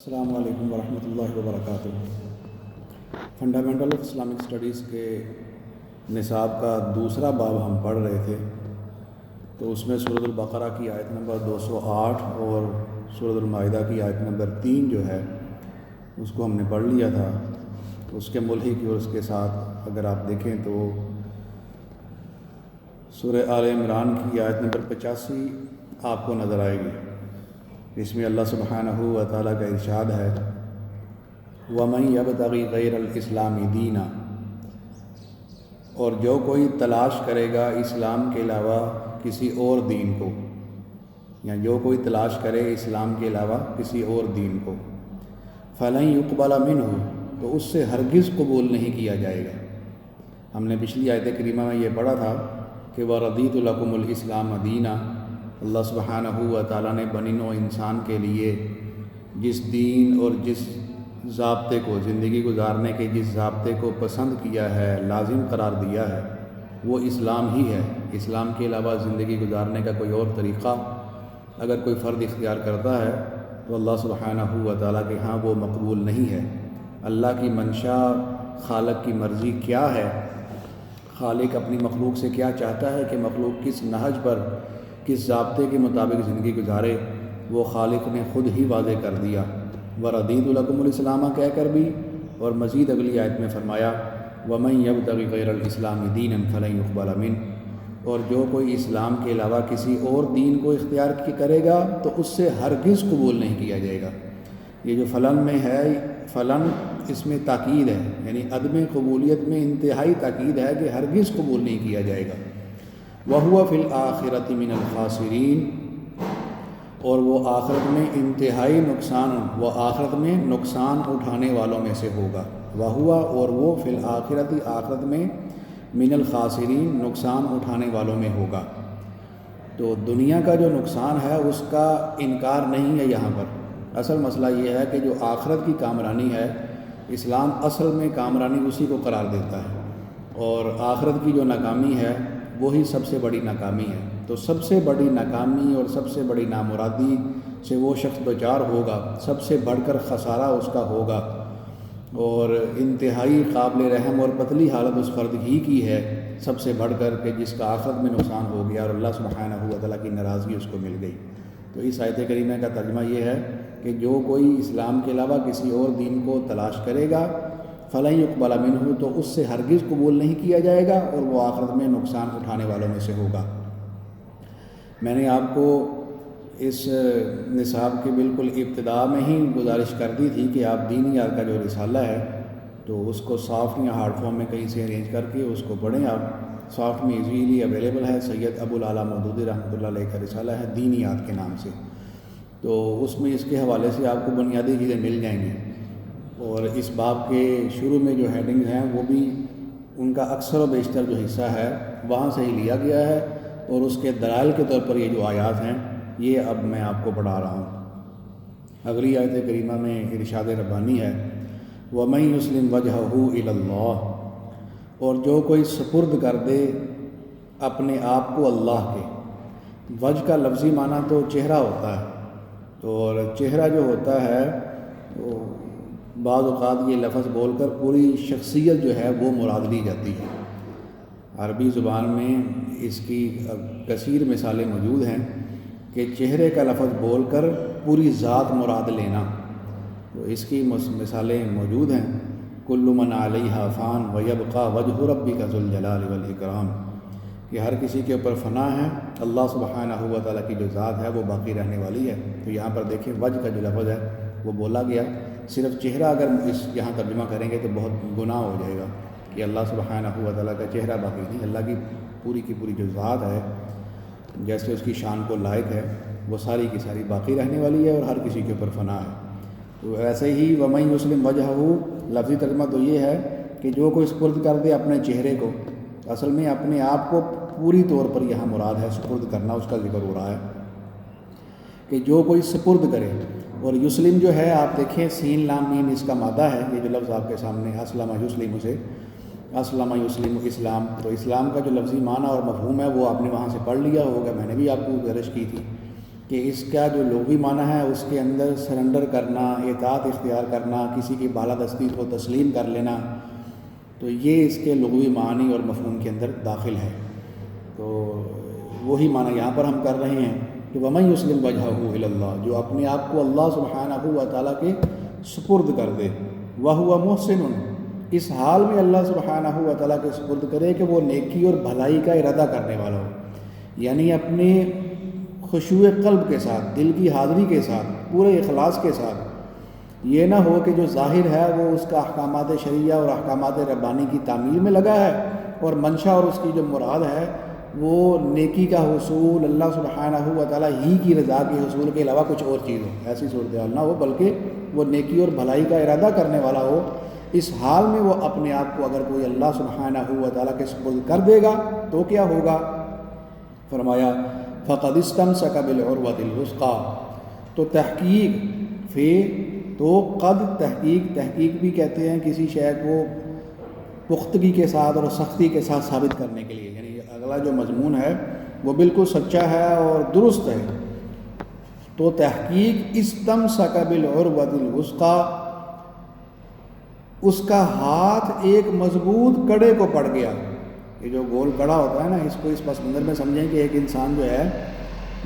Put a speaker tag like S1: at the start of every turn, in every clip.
S1: السلام علیکم ورحمۃ اللہ وبرکاتہ۔ فنڈامنٹل آف اسلامک اسٹڈیز کے نصاب کا دوسرا باب ہم پڑھ رہے تھے، تو اس میں سورۃ البقرہ کی آیت نمبر 208 اور سورۃ المائدہ کی آیت نمبر 3 جو ہے اس کو ہم نے پڑھ لیا تھا۔ اس کے ملحق اور اس کے ساتھ اگر آپ دیکھیں تو سورہ آل عمران کی آیت نمبر 85 آپ کو نظر آئے گی۔ اس میں اللہ سبحانہ و تعالیٰ کا ارشاد ہے، وَمَن يَبْتَغِ غَيْرَ الْإِسْلَامِ دِينًا، اور جو کوئی تلاش کرے گا اسلام کے علاوہ کسی اور دین کو، یا جو کوئی تلاش کرے اسلام کے علاوہ کسی اور دین کو، فَلَن يُقْبَلَ مِنْهُ، تو اس سے ہرگز قبول نہیں کیا جائے گا۔ ہم نے پچھلی آیت کریمہ میں یہ پڑھا تھا کہ وَرَضِيتُ لَكُمُ الْإِسْلَامَ دِينًا، اللہ سبحانہ و تعالیٰ نے بنی نوع انسان کے لیے جس دین اور جس ضابطے کو، زندگی گزارنے کے جس ضابطے کو پسند کیا ہے، لازم قرار دیا ہے، وہ اسلام ہی ہے۔ اسلام کے علاوہ زندگی گزارنے کا کوئی اور طریقہ اگر کوئی فرد اختیار کرتا ہے تو اللہ سبحانہ و تعالیٰ کے ہاں وہ مقبول نہیں ہے۔ اللہ کی منشا، خالق کی مرضی کیا ہے، خالق اپنی مخلوق سے کیا چاہتا ہے کہ مخلوق کس نہج پر، کس ضابطے کے مطابق زندگی گزارے، وہ خالق نے خود ہی واضح کر دیا۔ وَرَضِيتُ لَكُمُ الْإِسْلَامَ کہہ کر بھی، اور مزید اگلی آیت میں فرمایا وَمَن يَبْتَغِ غَيْرَ الْإِسْلَامِ دِينًا فَلَن يُقْبَلَ مِنْهُ، اور جو کوئی اسلام کے علاوہ کسی اور دین کو اختیار کرے گا تو اس سے ہرگز قبول نہیں کیا جائے گا۔ یہ جو فلن میں ہے، فلن اس میں تاکید ہے، یعنی عدم قبولیت میں انتہائی تاکید ہے کہ ہرگز قبول نہیں کیا جائے گا۔ وَهُوَ فِي الْآخِرَةِ مِنَ الْخَاسِرِينَ، اور وہ آخرت میں انتہائی نقصان، وہ آخرت میں نقصان اٹھانے والوں میں سے ہوگا۔ وَهُوَ، اور وہ فی الآخرۃ، آخرت میں، من الخاسرین، نقصان اٹھانے والوں میں ہوگا۔ تو دنیا کا جو نقصان ہے اس کا انکار نہیں ہے یہاں پر۔ اصل مسئلہ یہ ہے کہ جو آخرت کی کامرانی ہے، اسلام اصل میں کامرانی اسی کو قرار دیتا ہے، اور آخرت کی جو ناکامی ہے وہی سب سے بڑی ناکامی ہے۔ تو سب سے بڑی ناکامی اور سب سے بڑی نامرادی سے وہ شخص دوچار ہوگا، سب سے بڑھ کر خسارہ اس کا ہوگا، اور انتہائی قابل رحم اور پتلی حالت اس فرد ہی کی ہے سب سے بڑھ کر، کہ جس کا آخرت میں نقصان ہو گیا اور اللہ سبحانہ و تعالیٰ کی ناراضگی اس کو مل گئی۔ تو اس آیت کریمہ کا ترجمہ یہ ہے کہ جو کوئی اسلام کے علاوہ کسی اور دین کو تلاش کرے گا فَلَن يُقْبَلَ مِنْهُ، تو اس سے ہرگز قبول نہیں کیا جائے گا، اور وہ آخرت میں نقصان اٹھانے والوں میں سے ہوگا۔ میں نے آپ کو اس نصاب کے بالکل ابتدا میں ہی گزارش کر دی تھی کہ آپ دین یار کا جو رسالہ ہے تو اس کو سافٹ یا ہارڈ فارم میں کہیں سے ارینج کر کے اس کو پڑھیں آپ۔ سافٹ میں ایزیلی اویلیبل ہے، سید ابو العالیٰ مودودی رحمۃ اللہ علیہ کا رسالہ ہے دین یاد کے نام سے، تو اس میں اس کے حوالے سے آپ کو بنیادی چیزیں مل جائیں گی، اور اس باب کے شروع میں جو ہیڈنگز ہیں وہ بھی ان کا اکثر و بیشتر جو حصہ ہے وہاں سے ہی لیا گیا ہے، اور اس کے دلائل کے طور پر یہ جو آیات ہیں یہ اب میں آپ کو پڑھا رہا ہوں۔ اگلی آیت کریمہ میں ارشاد ربانی ہے وَمَن يُسْلِمْ وَجْهَهُ إِلَى اللَّهِ، اور جو کوئی سپرد کر دے اپنے آپ کو اللہ کے۔ وجہ کا لفظی معنی تو چہرہ ہوتا ہے، اور چہرہ جو ہوتا ہے تو بعض اوقات یہ لفظ بول کر پوری شخصیت جو ہے وہ مراد لی جاتی ہے۔ عربی زبان میں اس کی کثیر مثالیں موجود ہیں کہ چہرے کا لفظ بول کر پوری ذات مراد لینا، تو اس کی مثالیں موجود ہیں۔ کل من علیہا فان ویبقى وجہ ربک ذو الجلال والاکرام، کہ ہر کسی کے اوپر فنا ہے، اللہ سبحانہ و تعالیٰ کی جو ذات ہے وہ باقی رہنے والی ہے۔ تو یہاں پر دیکھیں وجہ کا جو لفظ ہے وہ بولا گیا، صرف چہرہ اگر اس یہاں ترجمہ کریں گے تو بہت گناہ ہو جائے گا کہ اللہ سبحانہ و تعالیٰ کا چہرہ باقی نہیں، اللہ کی پوری جو ذات ہے، جیسے اس کی شان کو لائق ہے، وہ ساری کی ساری باقی رہنے والی ہے اور ہر کسی کے اوپر فنا ہے۔ تو ایسے ہی وَمَن يُسْلِمْ وَجْهَهُ، لفظی ترجمہ تو یہ ہے کہ جو کوئی سپرد کر دے اپنے چہرے کو، اصل میں اپنے آپ کو پوری طور پر یہاں مراد ہے، سپرد کرنا اس کا ذکر ہو رہا ہے کہ جو کوئی سپرد کرے۔ اور یسلم جو ہے آپ دیکھیں سین لام میم اس کا مادہ ہے، یہ جو لفظ آپ کے سامنے اسلم یسلم سے، اسلم یسلم اسلام، تو اسلام کا جو لفظی معنی اور مفہوم ہے وہ آپ نے وہاں سے پڑھ لیا ہوگا، میں نے بھی آپ کو گزارش کی تھی کہ اس کا جو لغوی معنی ہے اس کے اندر سرنڈر کرنا، اطاعت اختیار کرنا، کسی کی بالادستی کو تسلیم کر لینا، تو یہ اس کے لغوی معنی اور مفہوم کے اندر داخل ہے۔ تو وہی معنی یہاں پر ہم کر رہے ہیں کہ وَمَن يُسْلِمْ وَجْهَهُ إِلَى اللَّهِ، جو اپنے آپ کو اللہ سبحانہ و تعالیٰ کے سپرد کر دے، وَهُوَ مُحْسِنٌ، اس حال میں اللہ سبحانہ و تعالیٰ کے سپرد کرے کہ وہ نیکی اور بھلائی کا ارادہ کرنے والا ہو، یعنی اپنے خشوع قلب کے ساتھ، دل کی حاضری کے ساتھ، پورے اخلاص کے ساتھ، یہ نہ ہو کہ جو ظاہر ہے وہ اس کا احکامات شرعیہ اور احکامات ربانی کی تعمیل میں لگا ہے، اور منشا اور اس کی جو مراد ہے وہ نیکی کا حصول، اللہ سبحانہ و تعالیٰ ہی کی رضا کے حصول کے علاوہ کچھ اور چیز ہو، ایسی صورتحال نہ ہو، بلکہ وہ نیکی اور بھلائی کا ارادہ کرنے والا ہو۔ اس حال میں وہ اپنے آپ کو اگر کوئی اللہ سبحانہ و تعالیٰ کے سپرد کر دے گا تو کیا ہوگا؟ فرمایا فقد استمسک بالعروۃ الوثقی، تو تحقیق فی تو قد تحقیق بھی کہتے ہیں کسی شے کو پختگی کے ساتھ اور سختی کے ساتھ ثابت کرنے کے لیے، یعنی اگلا جو مضمون ہے وہ بالکل سچا ہے اور درست ہے۔ تو تحقیق استمسک بالعروۃ الوثقی، اس کا ہاتھ ایک مضبوط کڑے کو پڑ گیا۔ یہ جو گول کڑا ہوتا ہے نا، اس کو اس پس منظر میں سمجھیں کہ ایک انسان جو ہے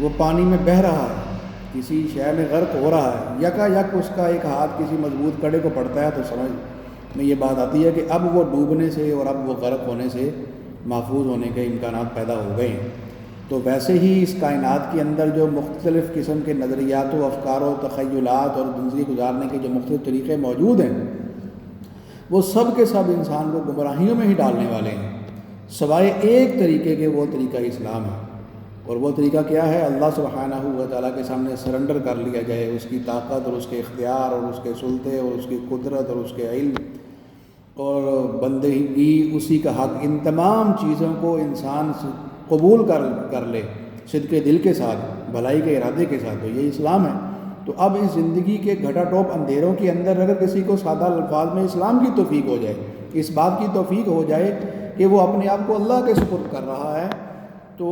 S1: وہ پانی میں بہہ رہا ہے، کسی شے میں غرق ہو رہا ہے، یکا یک اس کا ایک ہاتھ کسی مضبوط کڑے کو پڑتا ہے، تو سمجھ میں یہ بات آتی ہے کہ اب وہ ڈوبنے سے اور اب وہ غرق ہونے سے محفوظ ہونے کے امکانات پیدا ہو گئے ہیں۔ تو ویسے ہی اس کائنات کے اندر جو مختلف قسم کے نظریات و افکار و تخیلات اور زندگی گزارنے کے جو مختلف طریقے موجود ہیں، وہ سب کے سب انسان کو گمراہیوں میں ہی ڈالنے والے ہیں، سوائے ایک طریقے کے، وہ طریقہ اسلام ہے۔ اور وہ طریقہ کیا ہے؟ اللہ سبحانہ و تعالیٰ کے سامنے سرنڈر کر لیا جائے، اس کی طاقت اور اس کے اختیار اور اس کے سلطے اور اس کی قدرت اور اس کے علم اور بندگی اسی کا حق، ان تمام چیزوں کو انسان قبول کر لے صدق دل کے ساتھ، بھلائی کے ارادے کے ساتھ، تو یہ اسلام ہے۔ تو اب اس زندگی کے گھٹا ٹوپ اندھیروں کے اندر اگر کسی کو سادہ الفاظ میں اسلام کی توفیق ہو جائے، اس بات کی توفیق ہو جائے کہ وہ اپنے آپ کو اللہ کے سپرد کر رہا ہے، تو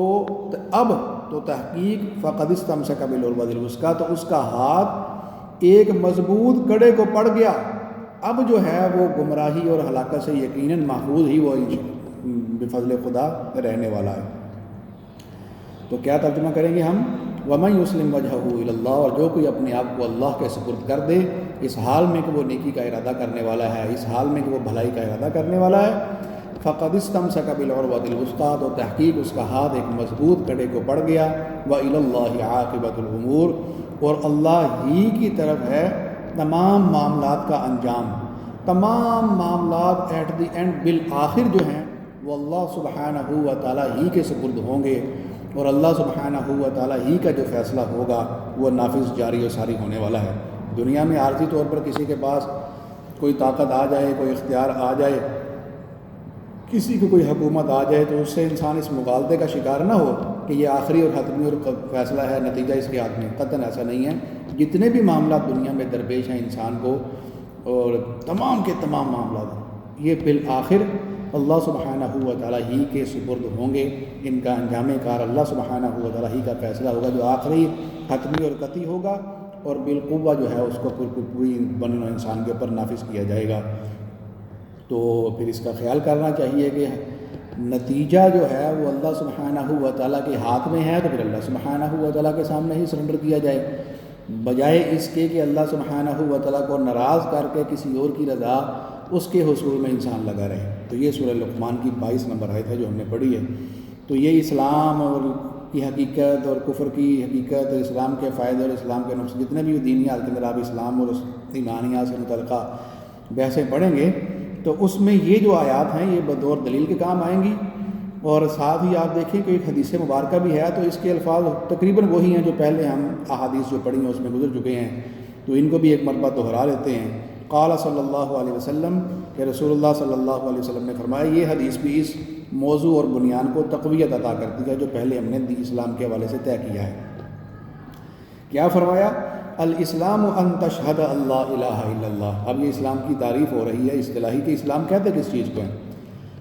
S1: اب تو تحقیق فقد استمسک بالعروۃ الوثقی، تو اس کا ہاتھ ایک مضبوط کڑے کو پڑ گیا، اب جو ہے وہ گمراہی اور ہلاکت سے یقیناً محفوظ ہی وہ بفضل خدا رہنے والا ہے۔ تو کیا ترجمہ کریں گے ہم؟ وَمَن يُسْلِمْ وَجْهَهُ إِلَى اللَّهِ، اور جو کوئی اپنے آپ کو اللہ کے سپرد کر دے، اس حال میں کہ وہ نیکی کا ارادہ کرنے والا ہے، اس حال میں کہ وہ بھلائی کا ارادہ کرنے والا ہے، فقد استمسک بالعروۃ الوثقی، تو تحقیق اس کا ہاتھ ایک مضبوط کڑے کو پڑ گیا، وَإِلَى اللَّهِ عَاقِبَةُ الْأُمُورِ، اور اللہ ہی کی طرف ہے تمام معاملات کا انجام، تمام معاملات ایٹ دی اینڈ بالآخر جو ہیں وہ اللہ سبحانہ و تعالیٰ ہی کے سپرد ہوں گے، اور اللہ سبحانہ و تعالیٰ ہی کا جو فیصلہ ہوگا وہ نافذ جاری و ساری ہونے والا ہے۔ دنیا میں عارضی طور پر کسی کے پاس کوئی طاقت آ جائے، کوئی اختیار آ جائے، کسی کو کوئی حکومت آ جائے، تو اس سے انسان اس مغالطے کا شکار نہ ہو کہ یہ آخری اور حتمی اور فیصلہ ہے، نتیجہ اس کے ہاتھ میں، قطعاً ایسا نہیں ہے۔ جتنے بھی معاملات دنیا میں درپیش ہیں انسان کو، اور تمام کے تمام معاملات، یہ بالآخر اللہ سبحانہ و تعالیٰ ہی کے سپرد ہوں گے، ان کا انجام کار اللہ سبحانہ و تعالیٰ ہی کا فیصلہ ہوگا، جو آخری حتمی اور قطعی ہوگا، اور بالقوہ جو ہے اس کو پوری بنی انسان کے اوپر نافذ کیا جائے گا۔ تو پھر اس کا خیال کرنا چاہیے کہ نتیجہ جو ہے وہ اللہ سبحانہ و تعالیٰ کے ہاتھ میں ہے، تو پھر اللہ سبحانہ و تعالیٰ کے سامنے ہی سرنڈر کیا جائے، بجائے اس کے کہ اللہ سبحانہ و تعالیٰ کو ناراض کر کے کسی اور کی رضا اس کے حصول میں انسان لگا رہے۔ تو یہ سورہ لقمان کی 22 نمبر آیت ہے جو ہم نے پڑھی ہے۔ تو یہ اسلام اور کی حقیقت اور کفر کی حقیقت اور اسلام کے فائدے اور اسلام کے نقص، جتنے بھی دینیات کے اندر آپ اسلام اور ایمانیات سے متعلقہ بحثیں پڑھیں گے تو اس میں یہ جو آیات ہیں یہ بطور دلیل کے کام آئیں گی، اور ساتھ ہی آپ دیکھیں کہ ایک حدیث مبارکہ بھی ہے، تو اس کے الفاظ تقریباً وہی ہیں جو پہلے ہم احادیث جو پڑھی ہیں اس میں گزر چکے ہیں، تو ان کو بھی ایک مرتبہ دہرا لیتے ہیں۔ قال صلی اللہ علیہ وسلم، کہ رسول اللہ صلی اللہ علیہ وسلم نے فرمایا، یہ حدیث بھی اس موضوع اور بنیاد کو تقویت عطا کرتی ہے جو پہلے ہم نے اسلام کے حوالے سے طے کیا ہے۔ کیا فرمایا؟ الاسلام ان تشہد اللہ الہ الا اللہ۔ اب یہ اسلام کی تعریف ہو رہی ہے اصطلاحی کہ اسلام کہتے کس چیز کو ہیں؟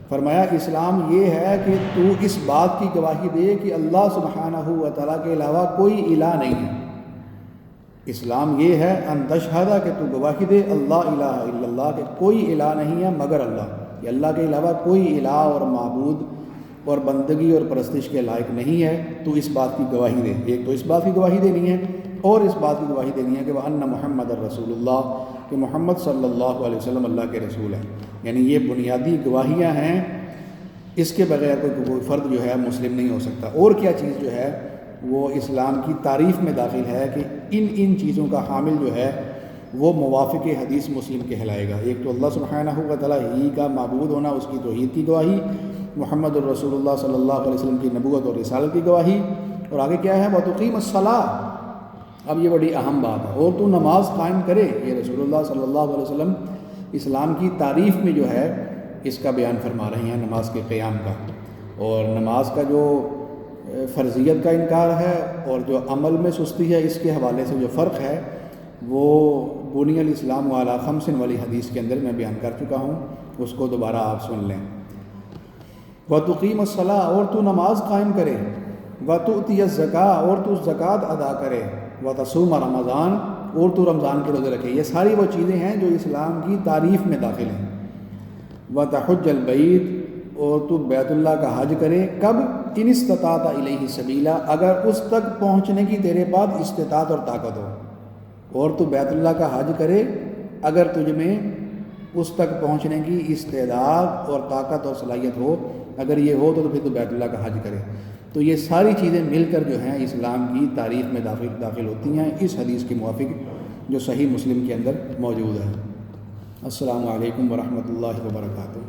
S1: فرمایا اسلام یہ ہے کہ تو اس بات کی گواہی دے کہ اللہ سبحانہ و تعالیٰ کے علاوہ کوئی الہ نہیں ہے۔ اسلام یہ ہے ان تشہد کہ تو گواہی دے اللہ الہ الا اللہ کہ کوئی الہ نہیں ہے مگر اللہ، کہ اللہ کے علاوہ کوئی الہ اور معبود اور بندگی اور پرستش کے لائق نہیں ہے، تو اس بات کی گواہی دے۔ ایک تو اس بات کی گواہی دینی ہے، اور اس بات کی گواہی دینی ہے کہ وَأَنَّ مُحَمَّدَ رسول اللہ، کہ محمد صلی اللہ علیہ وسلم اللہ کے رسول ہیں۔ یعنی یہ بنیادی گواہیاں ہیں، اس کے بغیر کوئی فرد جو ہے مسلم نہیں ہو سکتا۔ اور کیا چیز جو ہے وہ اسلام کی تعریف میں داخل ہے کہ ان چیزوں کا حامل جو ہے وہ موافق حدیث مسلم کہلائے گا۔ ایک تو اللہ سبحانہ و تعالیٰ ہی کا معبود ہونا، اس کی توحید کی گواہی، محمد الرسول اللہ صلی اللہ علیہ وسلم کی نبوت اور رسالت کی گواہی، اور آگے کیا ہے وَتُقِيمَ الصَّلَاةَ۔ اب یہ بڑی اہم بات ہے، اور تو نماز قائم کرے۔ یہ رسول اللہ صلی اللہ علیہ وسلم اسلام کی تعریف میں جو ہے اس کا بیان فرما رہے ہیں، نماز کے قیام کا، اور نماز کا جو فرضیت کا انکار ہے اور جو عمل میں سستی ہے، اس کے حوالے سے جو فرق ہے وہ بنی الاسلام علی خمس والی حدیث کے اندر میں بیان کر چکا ہوں، اس کو دوبارہ آپ سن لیں۔ وَتُقِيمَ الصَّلَاةَ، اور تو نماز قائم کرے، وَتُؤْتِيَ الزَّكَاةَ، اور تو زکوٰۃ ادا کرے، وَتَصُومَ رمضان، اور تو رمضان کے روزے رکھے۔ یہ ساری وہ چیزیں ہیں جو اسلام کی تعریف میں داخل ہیں۔ وَتَحُجَّ الْبَيْتَ، اور تو بیت اللہ کا حج کرے، کب؟ ان استطاعت الیہ سبیلا، اگر اس تک پہنچنے کی تیرے پاس استطاعت اور طاقت ہو۔ اور تو بیت اللہ کا حج کرے اگر تجھ میں اس تک پہنچنے کی استعداد اور طاقت اور صلاحیت ہو، اگر یہ ہو تو پھر تو بیت اللہ کا حج کرے۔ تو یہ ساری چیزیں مل کر جو ہیں اسلام کی تعریف میں داخل ہوتی ہیں، اس حدیث کے موافق جو صحیح مسلم کے اندر موجود ہے۔ السلام علیکم ورحمۃ اللہ وبرکاتہ۔